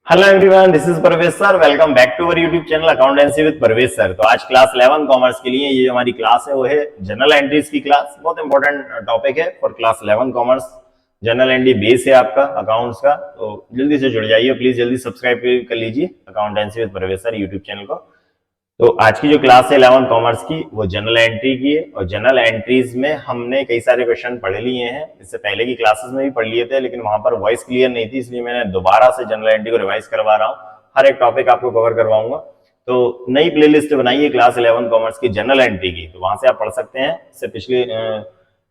Hello everyone, this is Parvesh sir. Welcome back to our YouTube channel accountancy with Parvesh sir. तो आज class 11 commerce के लिए ये हमारी क्लास है वो है जनरल एंट्रीज की क्लास। बहुत इंपॉर्टेंट टॉपिक है for class 11 commerce. General entry base है आपका अकाउंट्स का, तो जल्दी से जुड़ जाइए, प्लीज जल्दी सब्सक्राइब कर लीजिए accountancy with Parvesh sir YouTube channel को। तो आज की जो क्लास है 11 कॉमर्स की वो जनरल एंट्री की है, और जनरल एंट्रीज में हमने कई सारे क्वेश्चन पढ़ लिए हैं। इससे पहले की क्लासेस में भी पढ़ लिए थे, लेकिन वहां पर वॉइस क्लियर नहीं थी, इसलिए मैंने दोबारा से जनरल एंट्री को रिवाइज करवा रहा हूँ। हर एक टॉपिक आपको कवर करवाऊंगा। तो नई प्लेलिस्ट बनाई है क्लास 11 कॉमर्स की जनरल एंट्री की, तो वहां से आप पढ़ सकते हैं। इससे पिछले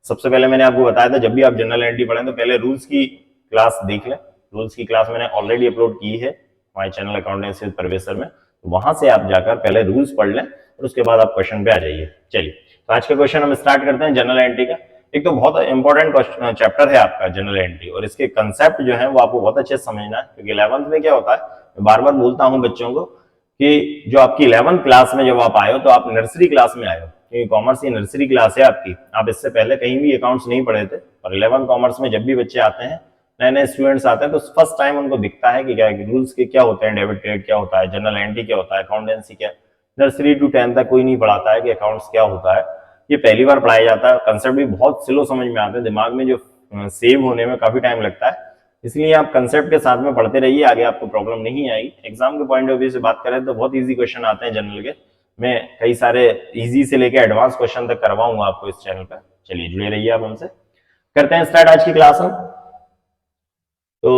सबसे पहले मैंने आपको बताया था, जब भी आप जनरल एंट्री पढ़ें तो पहले रूल्स की क्लास देख लें। रूल्स की क्लास मैंने ऑलरेडी अपलोड की है हमारे channel accountancy with Parvesh sir में, तो वहां से आप जाकर पहले रूल्स पढ़ लें और उसके बाद आप क्वेश्चन पे आ जाइए। चलिए, तो आज का क्वेश्चन हम स्टार्ट करते हैं जनरल एंट्री का। एक तो बहुत इंपॉर्टेंट चैप्टर है आपका जनरल एंट्री, और इसके कंसेप्ट जो है वो आपको बहुत अच्छे से समझना है, क्योंकि 11th में क्या होता है, मैं बार बार बोलता हूँ बच्चों को कि जो आपकी 11th क्लास में जब आप आए हो तो आप नर्सरी क्लास में आए हो, क्योंकि कॉमर्स की नर्सरी क्लास है आपकी। आप इससे पहले कहीं भी अकाउंट्स नहीं पढ़े थे, और 11th कॉमर्स में जब भी बच्चे आते हैं, नए नए स्टूडेंट्स आते हैं, तो फर्स्ट टाइम उनको दिखता है कि क्या रूल्स के क्या होते हैं, डेबिट क्रेडिट क्या होता है, जनरल एंट्री क्या होता है, अकाउंटेंसी क्या। नर्सरी टू 10 तक कोई नहीं पढ़ाता है कि अकाउंट्स क्या होता है, ये पहली बार पढ़ाया जाता है। कंसेप्ट भी बहुत स्लो समझ में आते हैं, दिमाग में जो सेव होने में काफी टाइम लगता है, इसलिए आप कंसेप्ट के साथ में पढ़ते रहिए, आगे आपको प्रॉब्लम नहीं आएगी। एग्जाम के पॉइंट ऑफ व्यू से बात करें तो बहुत इजी क्वेश्चन आते हैं जनरल के। मैं कई सारे इजी से लेकर एडवांस क्वेश्चन तक करवाऊंगा आपको इस चैनल पर। चलिए, जुड़े रहिए आप हमसे। करते हैं स्टार्ट आज की क्लास हम। तो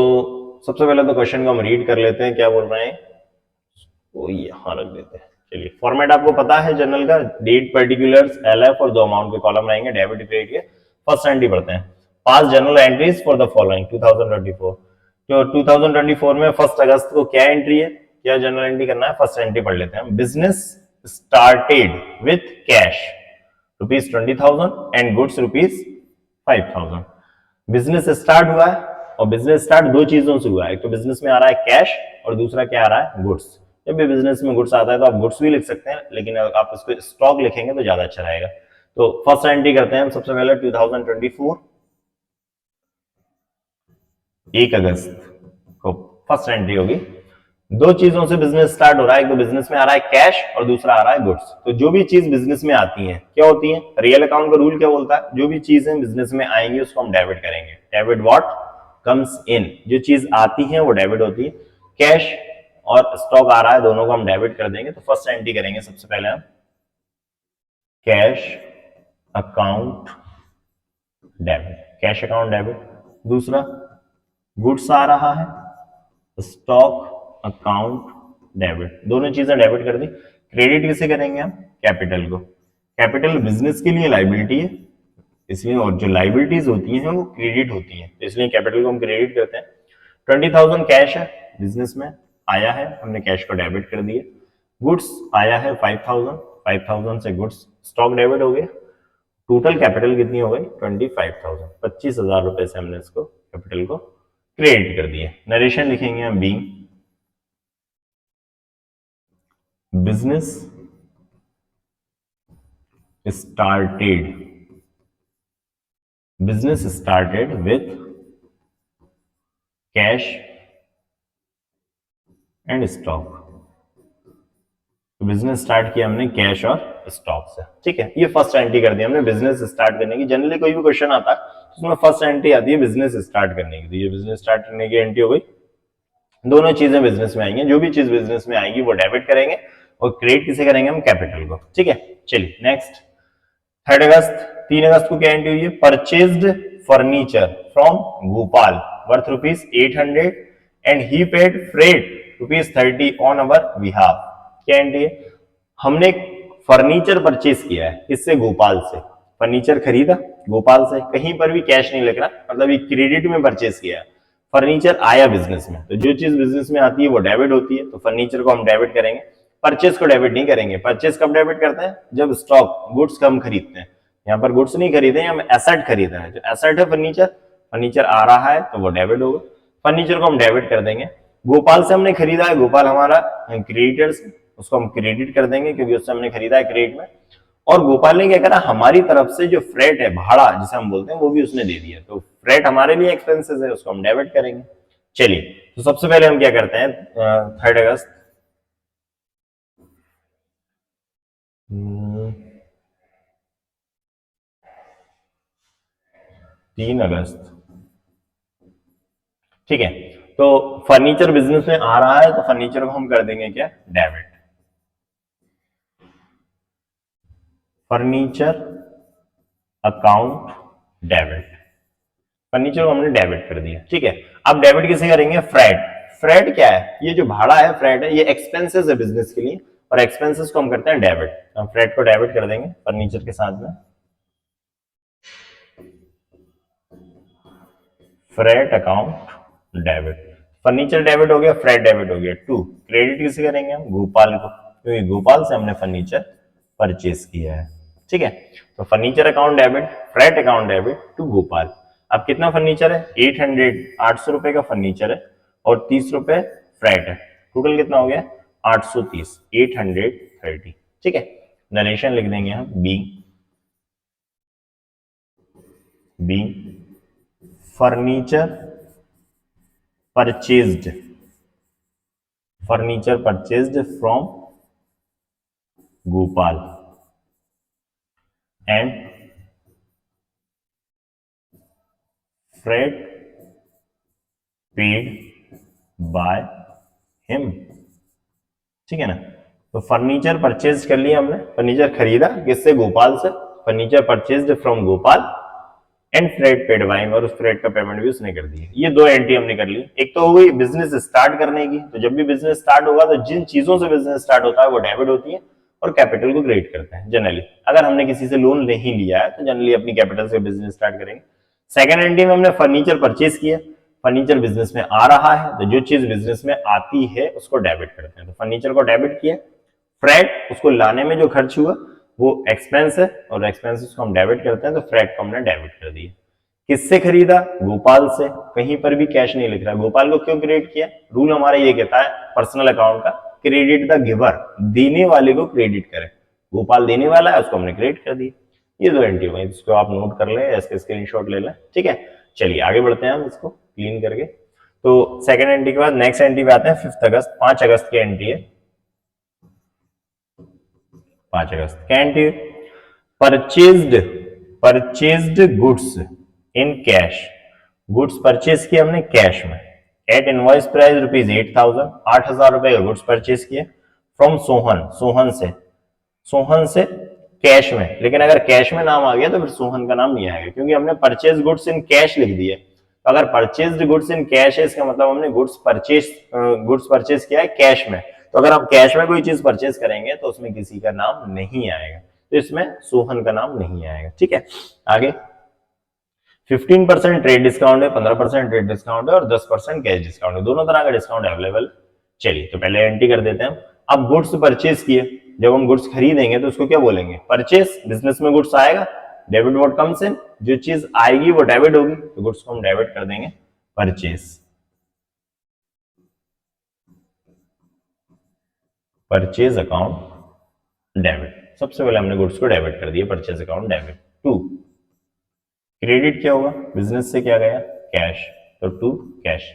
सबसे पहले तो क्वेश्चन को हम रीड कर लेते हैं, क्या बोल रहे हैं वो यहां रख देते हैं। चलिए, फॉर्मेट आपको पता है जनरल का, डेट, पर्टिकुलर्स, एलएफ और दो अमाउंट के कॉलम रहेंगे डेबिट क्रेडिट के। फर्स्ट एंट्री पढ़ते हैं। Pass journal entries for the following 2024। तो 2024 में 1 अगस्त को क्या एंट्री है, क्या जनरल एंट्री करना है, फर्स्ट एंट्री पढ़ लेते हैं। Business started with cash ₹20,000 and goods ₹5,000। Business start हुआ है, और बिजनेस स्टार्ट दो चीजों से हुआ है, एक तो बिजनेस में आ रहा है कैश, और दूसरा क्या आ रहा है, गुड्स। जब भी बिजनेस में गुड्स आता है तो आप गुड्स भी लिख सकते हैं, लेकिन आप इसको स्टॉक लिखेंगे तो ज्यादा अच्छा रहेगा। तो फर्स्ट एंट्री करते हैं हम सबसे पहले 2024 1 अगस्त को फर्स्ट एंट्री होगी। दो चीजों से बिजनेस स्टार्ट हो रहा है, एक तो बिजनेस में आ रहा है कैश और दूसरा आ रहा है गुड्स। तो जो भी चीज बिजनेस में आती है क्या होती है, रियल अकाउंट का रूल क्या बोलता है, जो भी चीजें बिजनेस में आएंगी उसको हम डेबिट करेंगे। डेबिट व्हाट कम्स इन, जो चीज आती है वो डेबिट होती है। कैश और स्टॉक आ रहा है, दोनों को हम डेबिट कर देंगे। तो फर्स्ट एंट्री करेंगे सबसे पहले हम cash account debit, cash account debit. दूसरा गुड्स आ रहा है, स्टॉक अकाउंट डेबिट, दोनों चीजें डेबिट कर दी। क्रेडिट किसे करेंगे हम, कैपिटल को। कैपिटल बिजनेस के लिए लाइबिलिटी है, इसलिए, और जो लाइबिलिटीज होती हैं वो क्रेडिट होती हैं, तो इसलिए कैपिटल को हम क्रेडिट करते हैं। 20,000 कैश है, बिजनेस में आया है, हमने कैश को डेबिट कर दिया। गुड्स आया है 5,000, 5,000 से गुड्स, स्टॉक डेबिट हो गया। टोटल कैपिटल कितनी हो गई, 25,000, 25,000 रुपए से हमने इसको कैपिटल को क्रेडिट कर दिया। नरेशन लिखेंगे हम being business started, business started with cash and stock. Business start किया हमने कैश और स्टॉक से, ठीक है। ये फर्स्ट एंट्री कर दी हमने बिजनेस स्टार्ट करने की। जनरली कोई भी क्वेश्चन आता है तो उसमें फर्स्ट एंट्री आती है बिजनेस स्टार्ट करने की, तो ये बिजनेस स्टार्ट करने की एंट्री हो गई। दोनों चीजें बिजनेस में आएंगी, जो भी चीज बिजनेस में आएगी वो डेबिट करेंगे, और क्रेडिट किसे करेंगे हम, कैपिटल को, ठीक है। चलिए नेक्स्ट, 3 अगस्त, 3 अगस्त को क्या एंट्री हुई है, purchased furniture from Bhopal worth ₹800 and he paid freight ₹30 on our behalf. क्या एंट्री है, हमने फर्नीचर परचेज किया है, इससे गोपाल से फर्नीचर खरीदा, गोपाल से, कहीं पर भी कैश नहीं लग रहा, मतलब ये क्रेडिट में परचेज किया है। फर्नीचर आया बिजनेस में, तो जो चीज बिजनेस में आती है वो डेबिट होती है, तो फर्नीचर को हम डेबिट करेंगे। परचेज को डेबिट नहीं करेंगे। परचेज कब डेबिट करते हैं, जब स्टॉक गुड्स का हम खरीदते हैं। यहाँ पर गुड्स नहीं खरीदे, हम एसेट खरीद रहे हैं। जो एसेट है फर्नीचर, फर्नीचर आ रहा है तो वो डेबिट होगा, फर्नीचर को हम डेबिट कर देंगे। गोपाल से हमने खरीदा है, गोपाल हमारा क्रेडिटर से, उसको हम क्रेडिट कर देंगे क्योंकि उससे हमने खरीदा है क्रेडिट में। और गोपाल ने क्या करा, हमारी तरफ से जो फ्रेट है, भाड़ा जिसे हम बोलते हैं, वो भी उसने दे दिया, तो फ्रेट हमारे लिए एक्सपेंसेस है, उसको हम डेबिट करेंगे। चलिए, तो सबसे पहले हम क्या करते हैं, 3 अगस्त, 3 अगस्त, ठीक है। तो फर्नीचर बिजनेस में आ रहा है, तो फर्नीचर को हम कर देंगे क्या, debit. Furniture account debit, furniture को हमने डेबिट कर दिया, ठीक है। अब डेबिट किसे करेंगे, फ्रेट। फ्रेट क्या है, ये जो भाड़ा है फ्रेट है, ये एक्सपेंसेस है बिजनेस के लिए, और एक्सपेंसेस को हम करते हैं डेबिट। हम फ्रेट को डेबिट कर देंगे फर्नीचर के साथ में। Freight account debit, furniture debit हो गया, फ्रेट डेबिट हो गया। 2 क्रेडिट किसे करेंगे हम, गोपाल को, क्योंकि गोपाल से हमने फर्नीचर परचेज किया है, ठीक है। तो furniture account debit, freight account debit to Gopal. अब कितना फर्नीचर है, 800 रुपए का फर्नीचर है और 30 रुपए फ्रेट है, टोटल कितना हो गया, 830, 830, ठीक है। नरेशन लिख देंगे हम, be furniture purchased, furniture purchased from Gopal and freight paid by him, ठीक है ना। तो फर्नीचर परचेज कर लिया हमने, फर्नीचर खरीदा किससे, गोपाल से, furniture purchased from Gopal and freight paid by him, और उस फ्रेट का पेमेंट भी उसने कर दिया। ये 2 एंट्री हमने कर ली। एक तो हो गई बिजनेस स्टार्ट करने की, तो जब भी बिजनेस स्टार्ट होगा तो जिन चीजों से बिजनेस स्टार्ट होता है वो डेबिट होती है और कैपिटल को क्रेडिट करते हैं जनरली। अगर हमने किसी से लोन नहीं लिया है तो जनरली अपनी कैपिटल से बिजनेस स्टार्ट करेंगे। सेकेंड एंट्री में हमने फर्नीचर परचेज किया, फर्नीचर बिजनेस में आ रहा है, तो जो चीज बिजनेस में आती है उसको डेबिट करते हैं। तो फर्नीचर को डेबिट किया, फ्रेट उसको लाने में जो खर्च हुआ वो एक्सपेंस है और एक्सपेंसेस को हम डेबिट करते हैं, तो फ्रेट को हमने डेबिट कर दिया। किससे खरीदा, गोपाल से, कहीं पर भी कैश नहीं लिख रहा। गोपाल को क्यों क्रेडिट किया, रूल हमारा ये कहता है पर्सनल अकाउंट का, क्रेडिट द गिवर, देने वाले को क्रेडिट करें। गोपाल देने वाला है, उसको हमने क्रेडिट कर दिया। ये 2 एंट्री हुई, इसको आप नोट कर ले, इसके स्क्रीनशॉट ले लें, ठीक है। चलिए आगे बढ़ते हैं हम इसको क्लीन करके। तो सेकंड एंट्री के बाद नेक्स्ट एंट्री पे आते हैं 5 अगस्त, 5 अगस्त की एंट्री है। 5 अगस्त क्या एंट्री है, purchased goods in cash, goods purchase किए हमने कैश में, एट इनवॉइस प्राइस ₹8,000, 8,000 रुपए का गुड्स परचेज किए फ्रॉम सोहन, सोहन से कैश में। लेकिन अगर कैश में नाम आ गया तो फिर सोहन का नाम नहीं आएगा, क्योंकि हमने परचेज गुड्स इन कैश लिख दिया। तो अगर परचेज्ड गुड्स इन कैश है, इसका मतलब हमने गुड्स परचेज किया है कैश में। तो अगर हम कैश में कोई चीज परचेज करेंगे तो उसमें किसी का नाम नहीं आएगा, तो इसमें सोहन का नाम नहीं आएगा, ठीक है। आगे 15% ट्रेड डिस्काउंट है, 15% ट्रेड डिस्काउंट है और 10% कैश डिस्काउंट है, दोनों तरह का डिस्काउंट अवेलेबल। चलिए तो पहले एंट्री कर देते हैं। अब गुड्स परचेज किए, जब हम गुड्स खरीदेंगे तो उसको क्या बोलेंगे, परचेज। बिजनेस में गुड्स आएगा, डेबिट व्हाट कम्स इन, जो चीज आएगी वो डेबिट होगी, तो गुड्स को हम डेबिट कर देंगे, परचेज अकाउंट डेबिट। सबसे पहले हमने गुड्स को डेबिट कर दिया, परचेज अकाउंट डेबिट। 2 क्रेडिट क्या होगा, बिजनेस से क्या गया, कैश, तो 2 कैश।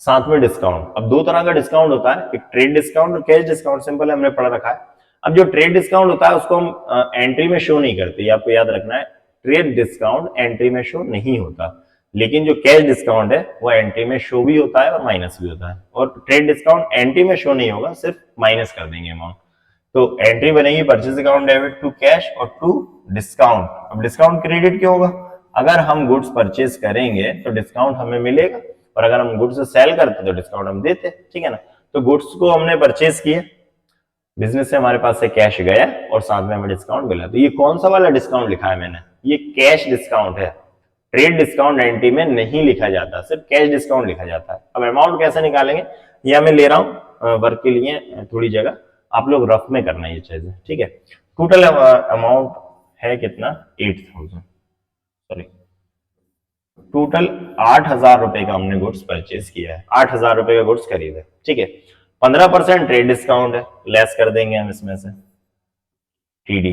साथ में डिस्काउंट, अब 2 तरह का डिस्काउंट होता है, एक ट्रेड डिस्काउंट और कैश डिस्काउंट, सिंपल हमने पढ़ रखा है। अब जो ट्रेड डिस्काउंट होता है उसको हम एंट्री में शो नहीं करते, आपको याद रखना है, ट्रेड डिस्काउंट एंट्री में शो नहीं होता। लेकिन जो कैश डिस्काउंट है वो एंट्री में शो भी होता है और माइनस भी होता है, और ट्रेड डिस्काउंट एंट्री में शो नहीं होगा, सिर्फ माइनस कर देंगे अमाउंट। तो एंट्री बनेगी purchase account debit to cash और टू डिस्काउंट। अब डिस्काउंट क्रेडिट क्यों होगा, अगर हम गुड्स परचेज करेंगे तो डिस्काउंट हमें मिलेगा, और अगर हम गुड्स सेल करते तो डिस्काउंट हम देते, ठीक है ना। तो गुड्स को हमने परचेज किए, बिजनेस से हमारे पास से कैश गया और साथ में हमें डिस्काउंट मिला। तो ये कौन सा वाला डिस्काउंट लिखा है मैंने, ये कैश डिस्काउंट है। ट्रेड डिस्काउंट एंट्री में नहीं लिखा जाता, सिर्फ कैश डिस्काउंट लिखा जाता है। अब अमाउंट कैसे निकालेंगे, ये मैं ले रहा हूं वर्क के लिए थोड़ी जगह, आप लोग रफ में करना ये चीजें, ठीक है। टोटल अमाउंट है कितना, 8,000, सॉरी टोटल 8,000 रुपए का हमने गुड्स परचेज किया है, 8,000 रुपए का गुड्स खरीदा, ठीक है। 15% ट्रेड डिस्काउंट है, लेस कर देंगे हम इसमें से, टीडी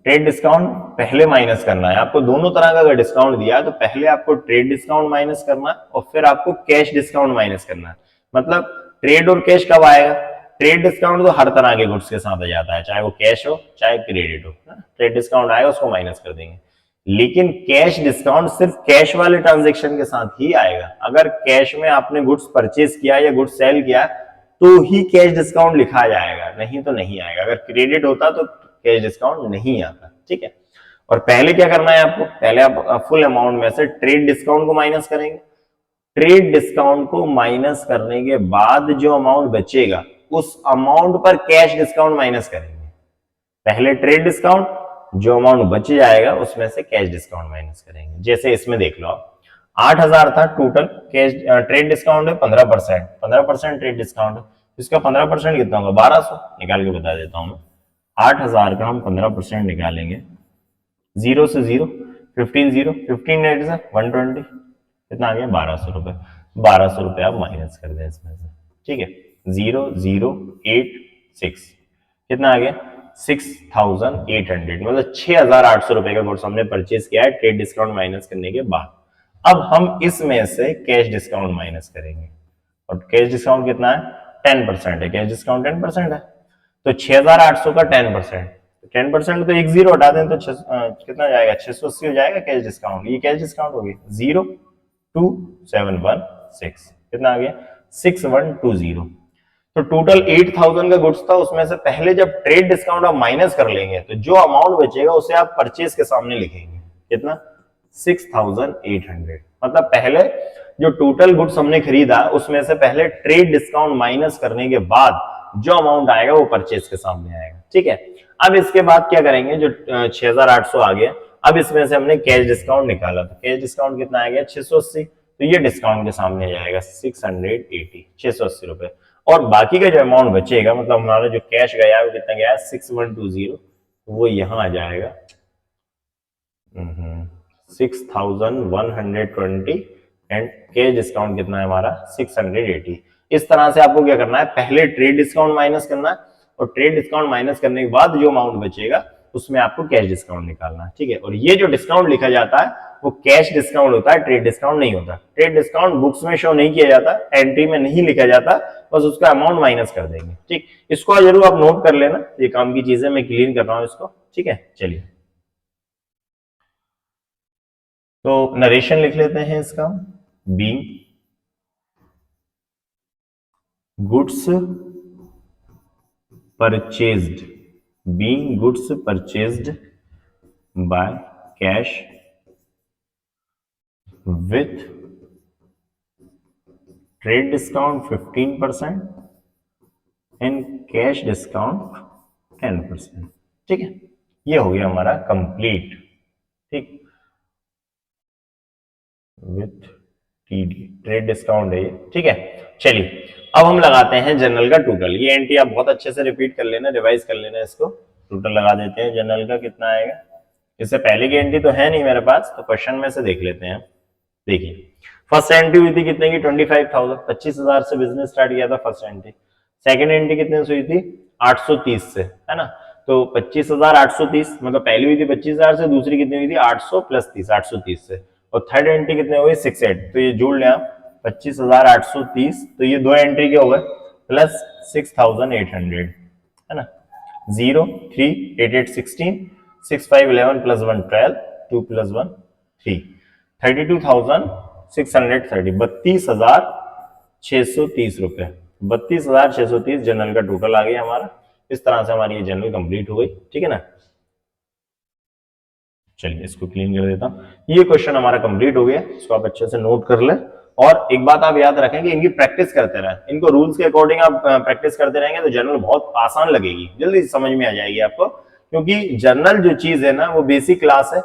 ट्रेड डिस्काउंट पहले माइनस करना है आपको। दोनों तरह का अगर डिस्काउंट दिया है तो पहले आपको ट्रेड डिस्काउंट माइनस करना है और फिर आपको कैश डिस्काउंट माइनस करना है। मतलब ट्रेड और कैश कब आएगा? ट्रेड डिस्काउंट तो हर तरह के गुड्स के साथ आ जाता है, चाहे वो कैश हो चाहे क्रेडिट हो। ट्रेड डिस्काउंट आएगा उसको माइनस कर देंगे। लेकिन कैश डिस्काउंट सिर्फ कैश वाले ट्रांजेक्शन के साथ ही आएगा। अगर कैश में आपने गुड्स परचेज किया या गुड्स सेल किया तो ही कैश डिस्काउंट लिखा जाएगा, नहीं तो नहीं आएगा। अगर क्रेडिट होता तो कैश डिस्काउंट नहीं आता। ठीक है। और पहले क्या करना है आपको? पहले आप फुल अमाउंट में से ट्रेड डिस्काउंट को माइनस करेंगे। ट्रेड डिस्काउंट को माइनस करने के बाद जो अमाउंट बचेगा उस अमाउंट पर कैश डिस्काउंट माइनस करेंगे। पहले ट्रेड डिस्काउंट, जो अमाउंट बच जाएगा उसमें से कैश डिस्काउंट माइनस करेंगे। जैसे इसमें देख लो आप, 8,000 था टोटल, कैश ट्रेड डिस्काउंट है 15%, 15% ट्रेड डिस्काउंट है, इसका 15% कितना होगा? 1200 निकाल के बता देता हूं मैं। 8,000 का हम 15% निकालेंगे, 0 से 0, 15 0, 15 8 से 120, कितना आ गया? 1200 रुपए। 1200 रुपए आप माइनस कर दें इसमें से। ठीक है, 0 0 8 6, कितना आ गया? 6,800, मतलब 6,800 रुपए का गुड्स हमने परचेज किया है ट्रेड डिस्काउंट माइनस करने के बाद। अब हम इसमें से कैश डिस्काउंट माइनस करेंगे और कैश डिस्काउंट कितना है? 10% है। कैश डिस्काउंट 10% है तो 6,800 का 10%, 10% तो एक जीरो हटा दें तो कितना जाएगा? 680 हो जाएगा कैश डिस्काउंट। ये कैश डिस्काउंट हो गया 02716, कितना आ गया? 6120। तो टोटल 8,000 का गुड्स था, उसमें से पहले जब ट्रेड डिस्काउंट आप माइनस कर लेंगे तो जो अमाउंट बचेगा उसे आप परचेज के सामने लिखेंगे। कितना? 6,800। मतलब पहले जो टोटल गुड्स हमने खरीदा उसमें से पहले ट्रेड डिस्काउंट माइनस करने के बाद जो अमाउंट आएगा वो परचेज के सामने आएगा। ठीक है। अब इसके बाद क्या करेंगे? जो 6,800 आ गया, अब इसमें से हमने कैश डिस्काउंट निकाला तो कैश डिस्काउंट कितना आ गया? 680, तो ये डिस्काउंट के सामने जाएगा 680, 680 रुपए। और बाकी का जो अमाउंट बचेगा, मतलब हमारा जो कैश गया है वो कितना गया है? 6120, वो यहां आ जाएगा 6,120 एंड कैश डिस्काउंट कितना है हमारा? 680। इस तरह से आपको क्या करना है? पहले ट्रेड डिस्काउंट माइनस करना है और ट्रेड डिस्काउंट माइनस करने के बाद जो अमाउंट बचेगा उसमें आपको कैश डिस्काउंट निकालना है। ठीक है। और ये जो डिस्काउंट लिखा जाता है वो कैश डिस्काउंट होता है, ट्रेड डिस्काउंट नहीं होता। ट्रेड डिस्काउंट बुक्स में शो नहीं किया जाता, एंट्री में नहीं लिखा जाता, बस उसका अमाउंट माइनस कर देंगे। ठीक, इसको जरूर आप नोट कर लेना, ये काम की चीजें मैं क्लीन कर रहा हूं इसको। ठीक है, चलिए तो नरेशन लिख लेते हैं इसका। Being goods purchased, being goods purchased by cash with trade discount 15% and cash discount 10%। ठीक है, ये हो गया हमारा कंप्लीट। ठीक, विथ टीडी ट्रेड डिस्काउंट है ये। ठीक है, चलिए अब हम लगाते हैं जनरल का टोटल। ये एंट्री आप बहुत अच्छे से रिपीट कर लेना, रिवाइज कर लेना इसको। टोटल लगा देते हैं जनरल का, कितना आएगा। इससे पहले की एंट्री तो है नहीं मेरे पास, तो क्वेश्चन में से देख लेते हैं। देखिए फर्स्ट एंट्री हुई थी कितने की? 25,000, 25,000 से बिजनेस स्टार्ट किया था फर्स्ट एंट्री। सेकंड एंट्री कितने से हुई थी? 830 से, है ना। तो 25,830, मतलब पहली हुई थी 25,000 से, दूसरी कितनी हुई थी? 800 प्लस 30, 830 से। और थर्ड एंट्री कितने हुई? 68। तो ये जोड़ लिया 25,830, तो ये दो एंट्री के हो गए, प्लस 6,800, है ना। 0 3 8 8 16, 6 5 11 प्लस 1 12, 2 प्लस 1 3, 32,630, 32,630 रुपए, 32,630 जनरल का टोटल आ गया हमारा। इस तरह से हमारी ये जनरल कंप्लीट हो गई। ठीक है ना। चलिए इसको क्लीन कर देता हूं। ये क्वेश्चन हमारा कंप्लीट हो गया, इसको आप अच्छे से नोट कर ले। और एक बात आप याद रखें कि इनकी प्रैक्टिस करते रहें, इनको रूल्स के अकॉर्डिंग आप प्रैक्टिस करते रहेंगे तो जनरल बहुत आसान लगेगी, जल्दी समझ में आ जाएगी आपको। क्योंकि जनरल जो चीज है ना वो बेसिक क्लास है।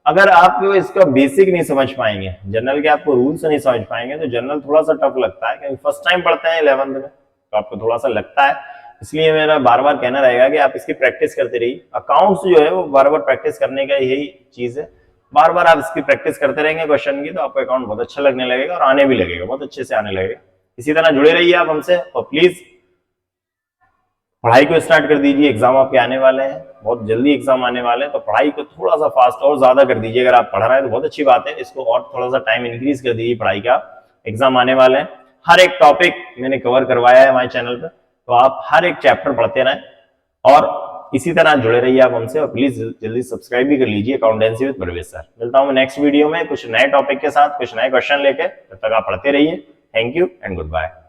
अगर आप इसका बेसिक नहीं समझ पाएंगे, जनरल के आपको रूल्स नहीं समझ पाएंगे, तो जनरल थोड़ा सा टफ लगता है, क्योंकि फर्स्ट टाइम पढ़ते हैं 11th में, तो आपको थोड़ा सा लगता है। इसलिए मेरा बार बार कहना रहेगा कि आप इसकी प्रैक्टिस करते रहिए। अकाउंट्स जो है वो बार बार प्रैक्टिस करने का यही चीज है। बार बार आप इसकी प्रैक्टिस करते रहेंगे क्वेश्चन की, तो आपको अकाउंट बहुत अच्छा लगने लगेगा और आने भी लगेगा, बहुत अच्छे से आने लगेगा। इसी तरह जुड़े रहिए आप हमसे, और प्लीज पढ़ाई को स्टार्ट कर दीजिए, एग्जाम आपके आने वाले हैं। बहुत जल्दी एग्जाम आने वाले हैं, तो पढ़ाई को थोड़ा सा फास्ट और ज्यादा कर दीजिए। अगर आप पढ़ रहे हैं तो बहुत अच्छी बात है, इसको और थोड़ा सा टाइम इंक्रीज कर दीजिए पढ़ाई का। एग्जाम आने वाले हैं, हर एक टॉपिक मैंने कवर करवाया है हमारे चैनल पर, तो आप हर एक चैप्टर पढ़ते रहें और इसी तरह जुड़े रहिए आप हमसे। और प्लीज जल्दी सब्सक्राइब भी कर लीजिए अकाउंटेंसी विद परवेज सर। मिलता हूं मैं नेक्स्ट वीडियो में कुछ नए टॉपिक के साथ, कुछ नए क्वेश्चन लेके। तब तक आप पढ़ते रहिए। Thank you and good bye.